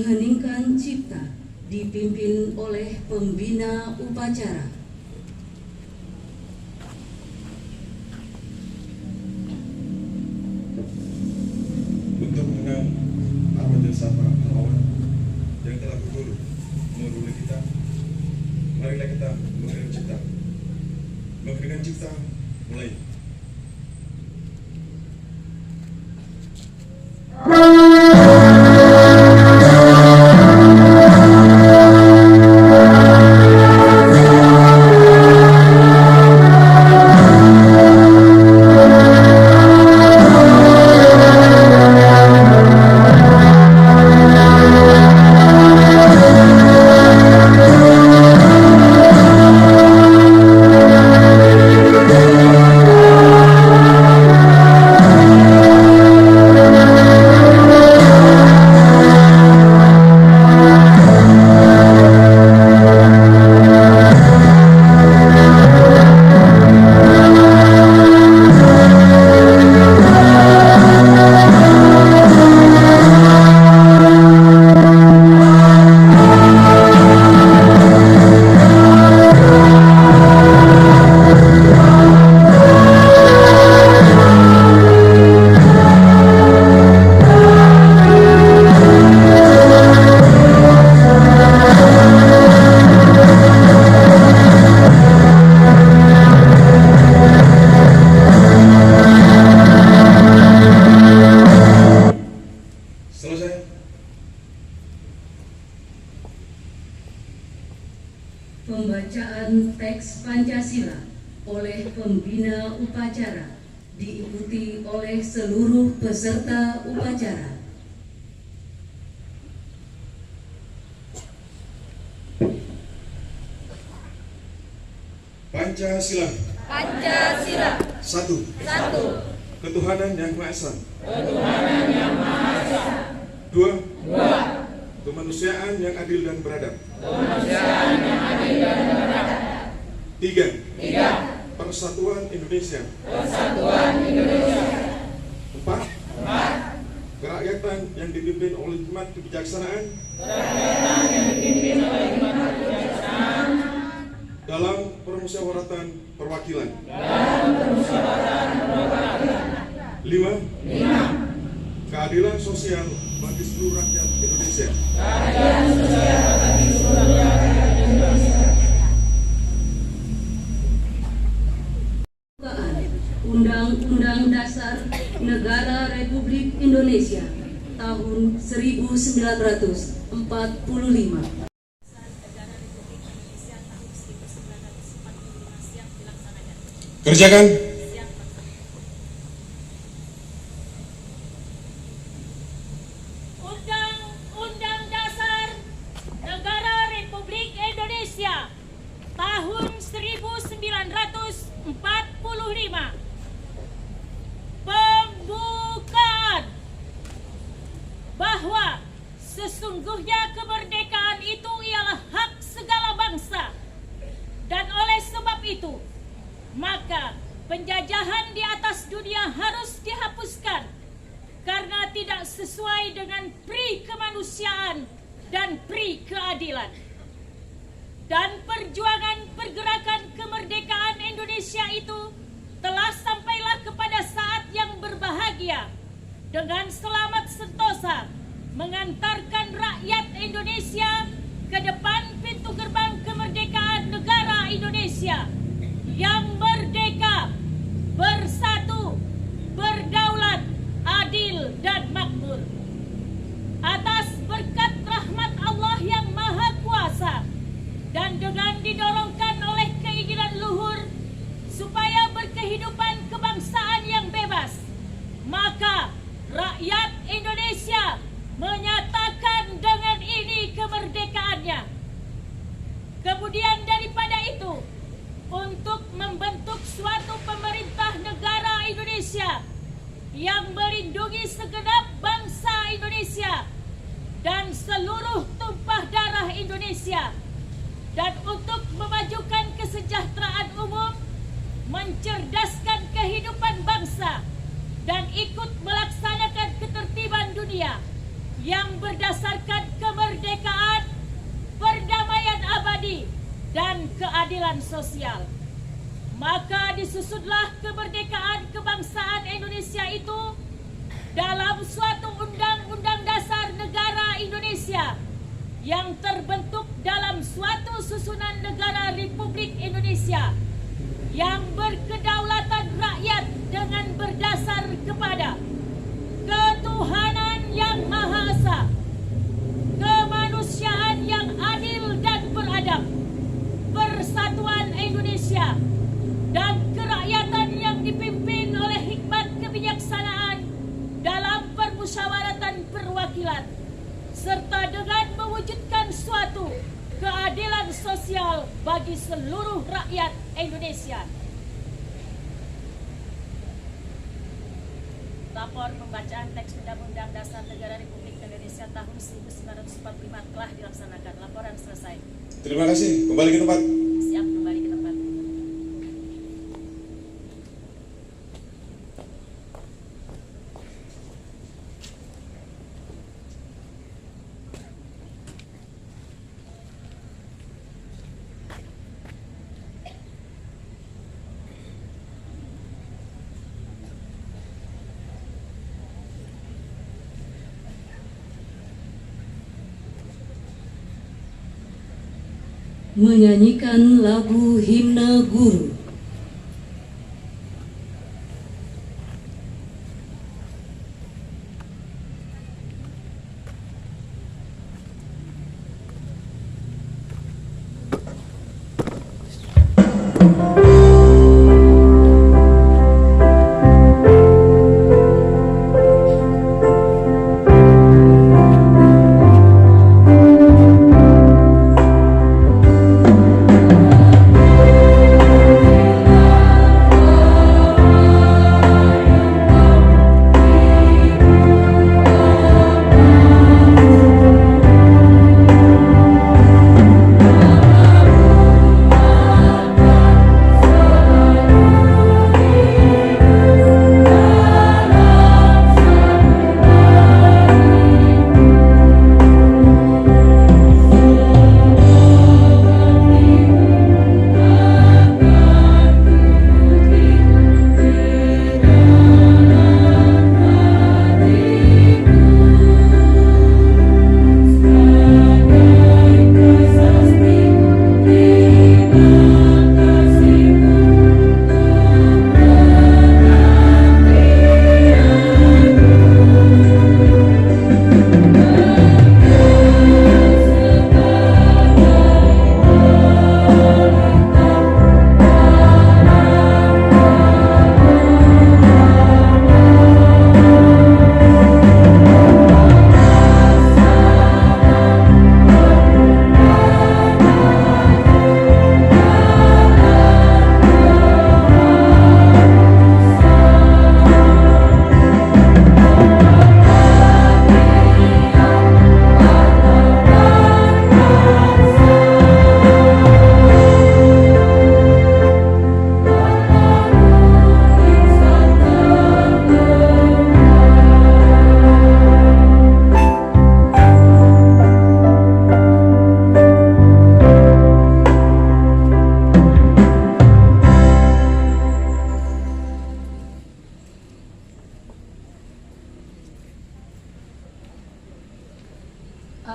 mengheningkan cipta dipimpin oleh pembina upacara. Untuk mengenang arwah jasa para pahlawan yang telah gugur menuruni kita, marilah kita mengheningkan cipta. Mengheningkan cipta mulai. Pembacaan teks Pancasila oleh pembina upacara diikuti oleh seluruh peserta upacara. Pancasila. Pancasila. Satu. Ketuhanan yang Maha Esa. Dua. Kemanusiaan yang adil dan beradab. Tiga. Persatuan Indonesia. Empat. Kerakyatan yang dipimpin oleh hikmat kebijaksanaan. Dalam permusyawaratan perwakilan. Lima. Keadilan sosial bagi seluruh rakyat Indonesia. Undang-Undang Dasar Negara Republik Indonesia tahun 1945. Kerjakan. Undang-Undang Dasar Negara Republik Indonesia tahun 1945. Pembukaan bahwa sesungguhnya kemerdekaan itu ialah hak segala bangsa, dan oleh sebab itu maka penjajahan di atas dunia harus dihapuskan karena tidak sesuai dengan pri kemanusiaan dan pri keadilan. Dan perjuangan pergerakan kemerdekaan Indonesia itu telah sampailah kepada saat yang berbahagia dengan selamat sentosa mengantarkan rakyat Indonesia ke depan pintu gerbang kemerdekaan negara Indonesia yang merdeka, bersatu, berdaulat, adil dan makmur. Atas berkat rahmat Allah yang Maha Kuasa dan dengan didorongkan oleh keinginan luhur supaya berkehidupan kebangsaan yang bebas, maka rakyat Indonesia menyatakan dengan ini kemerdekaannya. Kemudian daripada itu, untuk membentuk suatu pemerintah negara Indonesia yang melindungi segenap bangsa Indonesia dan seluruh tumpah darah Indonesia, dan untuk memajukan kesejahteraan umum, mencerdaskan kehidupan bangsa, dan ikut melaksanakan ketertiban dunia yang berdasarkan kemerdekaan dan keadilan sosial. Maka disusutlah kemerdekaan kebangsaan Indonesia itu dalam suatu Undang-Undang Dasar Negara Indonesia yang terbentuk dalam suatu susunan negara Republik Indonesia yang berkedaulatan rakyat dengan berdasar kepada ketuhanan yang Maha Esa, kemanusiaan yang adil dan beradab, persatuan Indonesia, dan kerakyatan yang dipimpin oleh hikmat kebijaksanaan dalam permusyawaratan perwakilan, serta dengan mewujudkan suatu keadilan sosial bagi seluruh rakyat Indonesia. Lapor pembacaan teks Undang-Undang Dasar Negara Republik Indonesia tahun 1945 telah dilaksanakan. Laporan selesai. Terima kasih. Kembali ke tempat. Siap, kembali ke tempat. Menyanyikan lagu himne guru.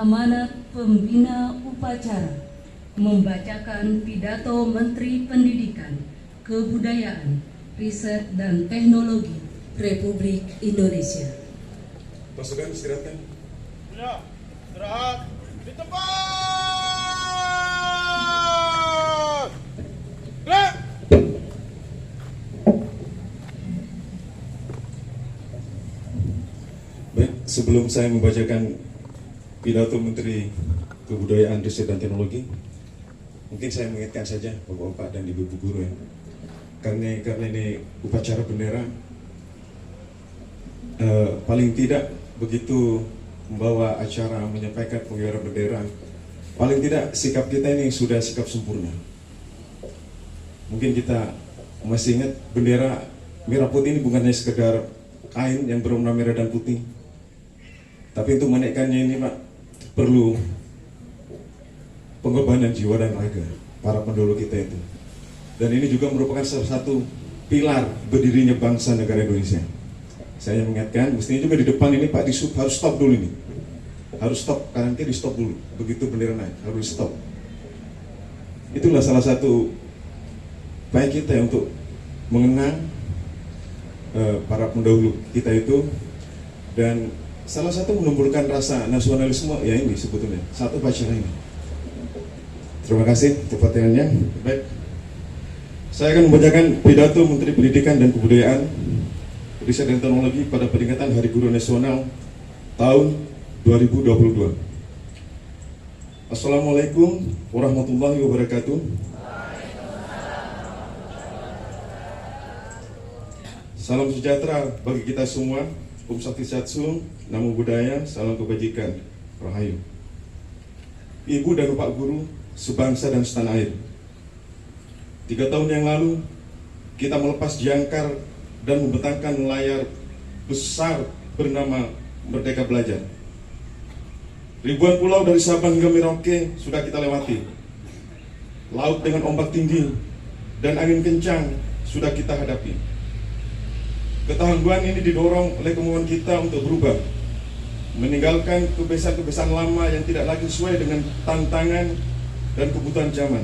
Amanat Pembina Upacara membacakan pidato Menteri Pendidikan, Kebudayaan, Riset dan Teknologi Republik Indonesia. Pasukan istirahatkan. Ya, istirahat di tempat. Gerak. Baik, sebelum saya membacakan pidato Menteri Kebudayaan, Riset dan Teknologi, mungkin saya mengingatkan saja Bapak-bapak dan Ibu guru ya. Karena ini upacara bendera, paling tidak begitu membawa acara menyampaikan pengibaran bendera, paling tidak sikap kita ini sudah sikap sempurna. Mungkin kita masih ingat bendera merah putih ini bukan hanya sekedar kain yang berwarna merah dan putih, tapi untuk menaikkannya ini Pak perlu pengorbanan jiwa dan raga. para pendahulu kita itu. Dan ini juga merupakan salah satu pilar berdirinya bangsa negara Indonesia. Saya mengingatkan, mestinya juga di depan ini Pak Disub harus stop dulu ini. Harus stop, kanan kiri stop dulu. Begitu bendera naik, harus stop. Itulah salah satu baik kita untuk mengenang para pendahulu kita itu, dan salah satu menumbuhkan rasa nasionalisme ya ini sebetulnya satu upacara ini. Terima kasih untuk pertanyaannya. Baik, saya akan membacakan pidato Menteri Pendidikan dan Kebudayaan, Riset dan Teknologi pada peringatan Hari Guru Nasional tahun 2022. Assalamualaikum warahmatullahi wabarakatuh. Salam sejahtera bagi kita semua. Om Swastiastu, Namo Buddhaya, salam kebajikan, Rahayu. Ibu dan Bapak Guru, sebangsa dan setanah air. 3 tahun yang lalu, kita melepas jangkar dan membentangkan layar besar bernama Merdeka Belajar. Ribuan pulau dari Sabang hingga Merauke sudah kita lewati. Laut dengan ombak tinggi dan angin kencang sudah kita hadapi. Ketangguhan ini didorong oleh kemauan kita untuk berubah, meninggalkan kebiasaan-kebiasaan lama yang tidak lagi sesuai dengan tantangan dan kebutuhan zaman.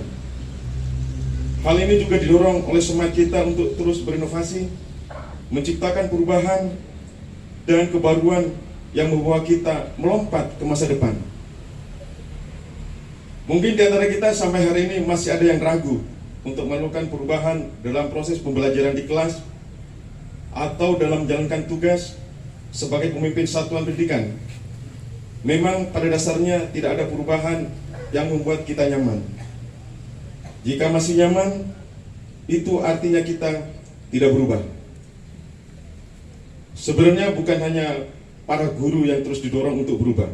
Hal ini juga didorong oleh semangat kita untuk terus berinovasi, menciptakan perubahan dan kebaruan yang membawa kita melompat ke masa depan. Mungkin di antara kita sampai hari ini masih ada yang ragu untuk melakukan perubahan dalam proses pembelajaran di kelas atau dalam menjalankan tugas sebagai pemimpin satuan pendidikan. Memang pada dasarnya tidak ada perubahan yang membuat kita nyaman. Jika masih nyaman, itu artinya kita tidak berubah. Sebenarnya bukan hanya para guru yang terus didorong untuk berubah.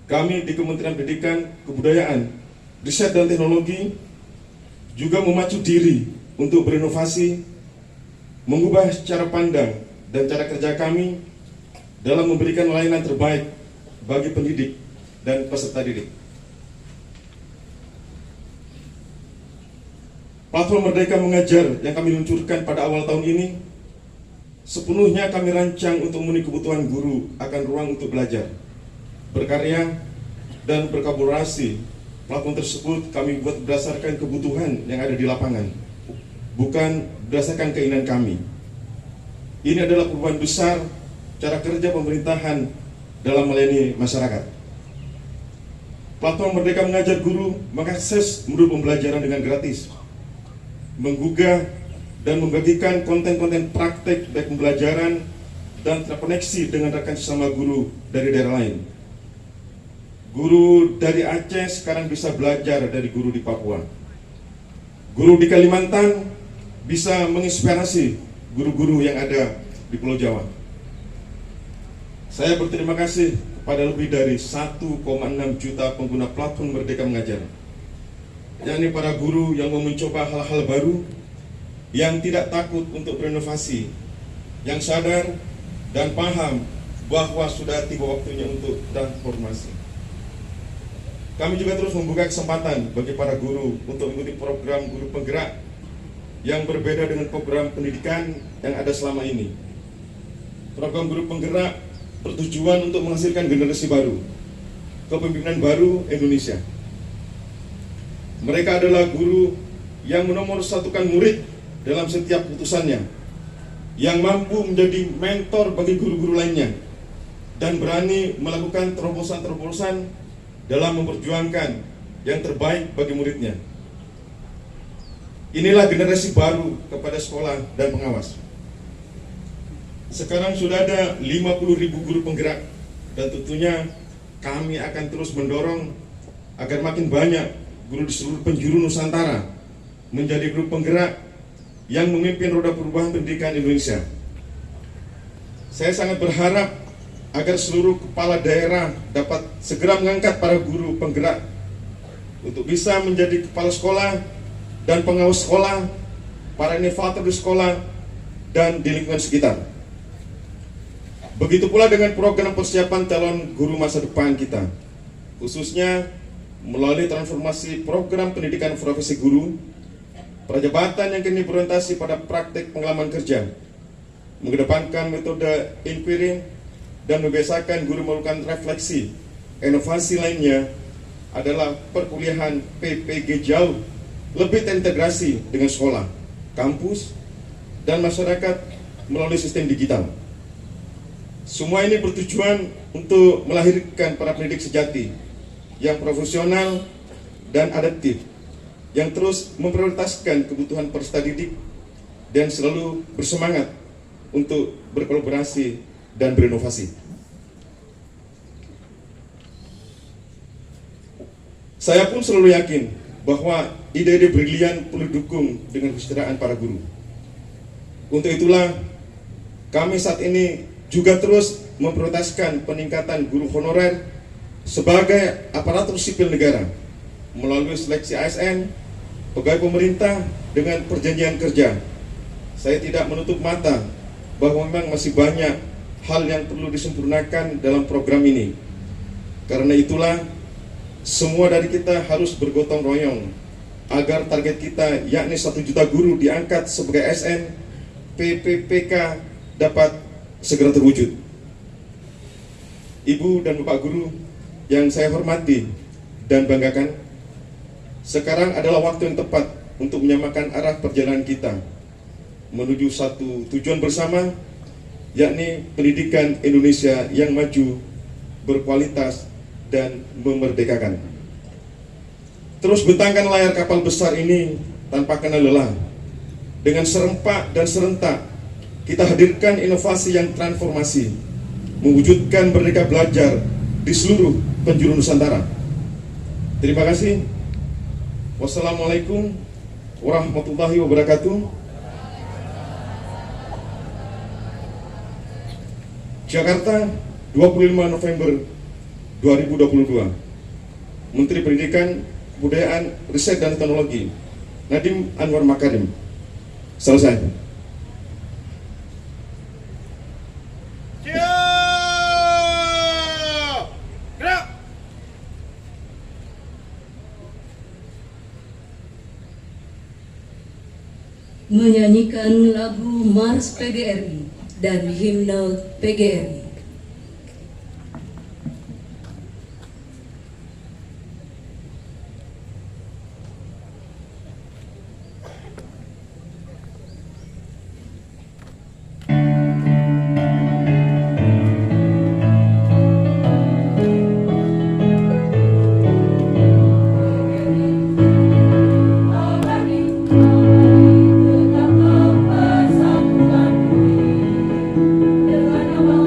Kami di Kementerian Pendidikan, Kebudayaan, Riset dan Teknologi juga memacu diri untuk berinovasi, mengubah cara pandang dan cara kerja kami dalam memberikan layanan terbaik bagi pendidik dan peserta didik. Platform Merdeka Mengajar yang kami luncurkan pada awal tahun ini sepenuhnya kami rancang untuk memenuhi kebutuhan guru akan ruang untuk belajar, berkarya, dan berkolaborasi. Platform tersebut kami buat berdasarkan kebutuhan yang ada di lapangan, bukan berdasarkan keinginan kami. Ini adalah perubahan besar cara kerja pemerintahan dalam melayani masyarakat. Platform Merdeka Mengajar Guru mengakses modul pembelajaran dengan gratis, menggugah dan membagikan konten-konten praktek baik pembelajaran dan terkoneksi dengan rekan sesama guru dari daerah lain. Guru dari Aceh sekarang bisa belajar dari guru di Papua. Guru di Kalimantan bisa menginspirasi guru-guru yang ada di Pulau Jawa. Saya berterima kasih kepada lebih dari 1,6 juta pengguna platform Merdeka Mengajar, yakni para guru yang mau mencoba hal-hal baru, yang tidak takut untuk berinovasi, yang sadar dan paham bahwa sudah tiba waktunya untuk transformasi. Kami juga terus membuka kesempatan bagi para guru untuk mengikuti program guru penggerak yang berbeda dengan program pendidikan yang ada selama ini. Program guru penggerak bertujuan untuk menghasilkan generasi baru, kepemimpinan baru Indonesia. Mereka adalah guru yang menomorsatukan murid dalam setiap putusannya, yang mampu menjadi mentor bagi guru-guru lainnya, dan berani melakukan terobosan-terobosan dalam memperjuangkan yang terbaik bagi muridnya. Inilah generasi baru kepada sekolah dan pengawas. Sekarang sudah ada 50.000 guru penggerak, dan tentunya kami akan terus mendorong agar makin banyak guru di seluruh penjuru Nusantara menjadi guru penggerak yang memimpin roda perubahan pendidikan Indonesia. Saya sangat berharap agar seluruh kepala daerah dapat segera mengangkat para guru penggerak untuk bisa menjadi kepala sekolah dan pengawas sekolah, para inovator di sekolah dan di lingkungan sekitar. Begitu pula dengan program persiapan calon guru masa depan kita, khususnya melalui transformasi program pendidikan profesi guru, prajabatan yang kini berorientasi pada praktik pengalaman kerja, mengedepankan metode inquiry, dan membiasakan guru melakukan refleksi. Inovasi lainnya adalah perkuliahan PPG jauh lebih terintegrasi dengan sekolah, kampus, dan masyarakat melalui sistem digital. Semua ini bertujuan untuk melahirkan para pendidik sejati yang profesional dan adaptif, yang terus memprioritaskan kebutuhan peserta didik dan selalu bersemangat untuk berkolaborasi dan berinovasi. Saya pun selalu yakin bahwa ide-ide brilian perlu didukung dengan kesejahteraan para guru. Untuk itulah kami saat ini juga terus memprioritaskan peningkatan guru honorer sebagai aparatur sipil negara melalui seleksi ASN, pegawai pemerintah dengan perjanjian kerja. Saya tidak menutup mata bahwa memang masih banyak hal yang perlu disempurnakan dalam program ini. Karena itulah semua dari kita harus bergotong royong agar target kita, yakni 1 juta guru diangkat sebagai ASN, PPPK dapat segera terwujud. Ibu dan Bapak guru yang saya hormati dan banggakan, sekarang adalah waktu yang tepat untuk menyamakan arah perjalanan kita menuju satu tujuan bersama, yakni pendidikan Indonesia yang maju, berkualitas, dan memerdekakan. Terus bentangkan layar kapal besar ini tanpa kenal lelah. Dengan serempak dan serentak, kita hadirkan inovasi yang transformasi, mewujudkan Merdeka Belajar di seluruh penjuru Nusantara. Terima kasih. Wassalamualaikum warahmatullahi wabarakatuh. Jakarta, 25 November 2022. Menteri Pendidikan, Kebudayaan, Riset dan Teknologi, Nadiem Anwar Makarim. Selesai. Menyanyikan lagu Mars PGRI dan himne PGRI. Dengan nama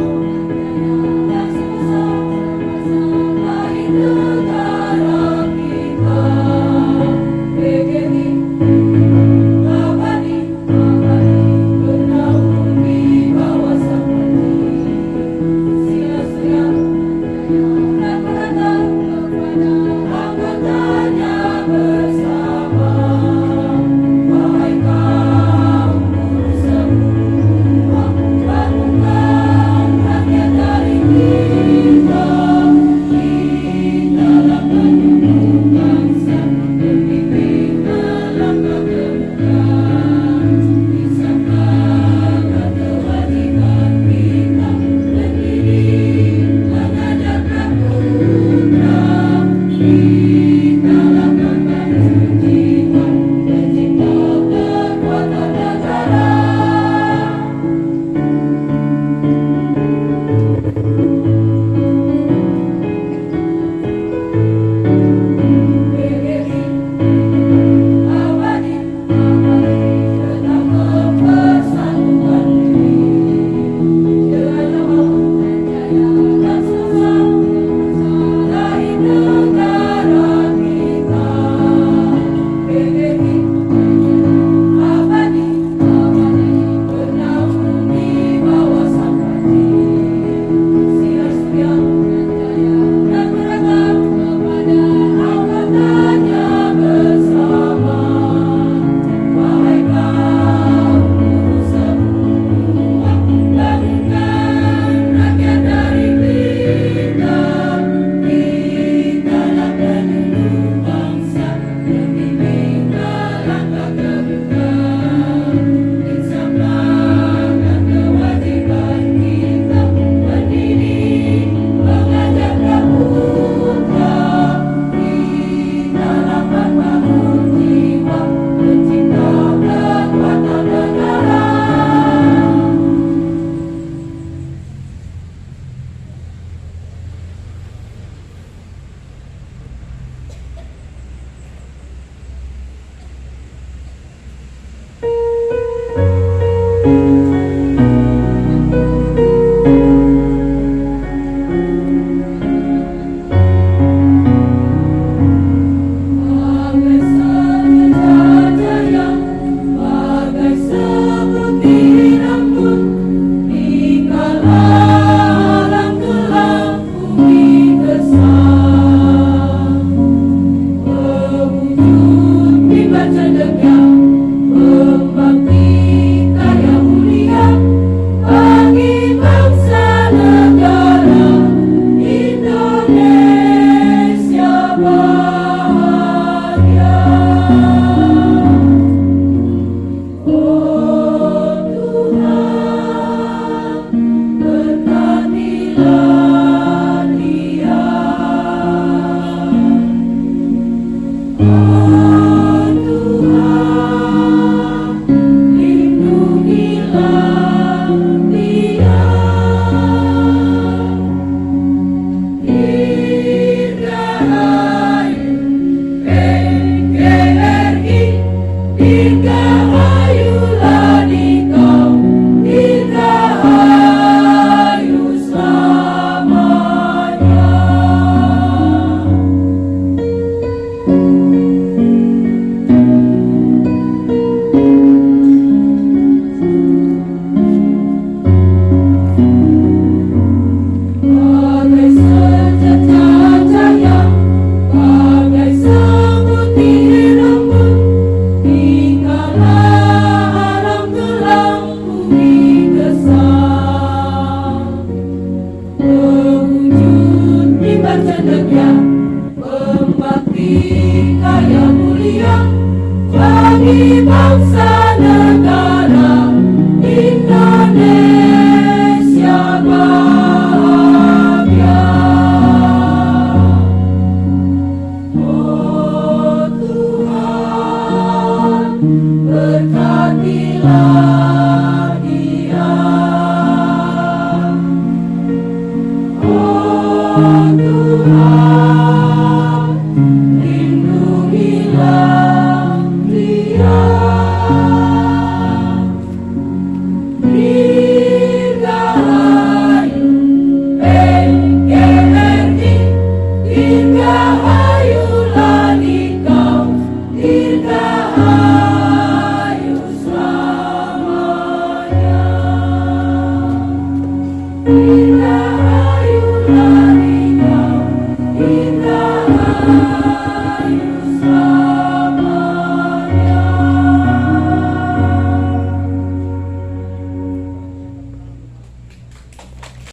Indonesia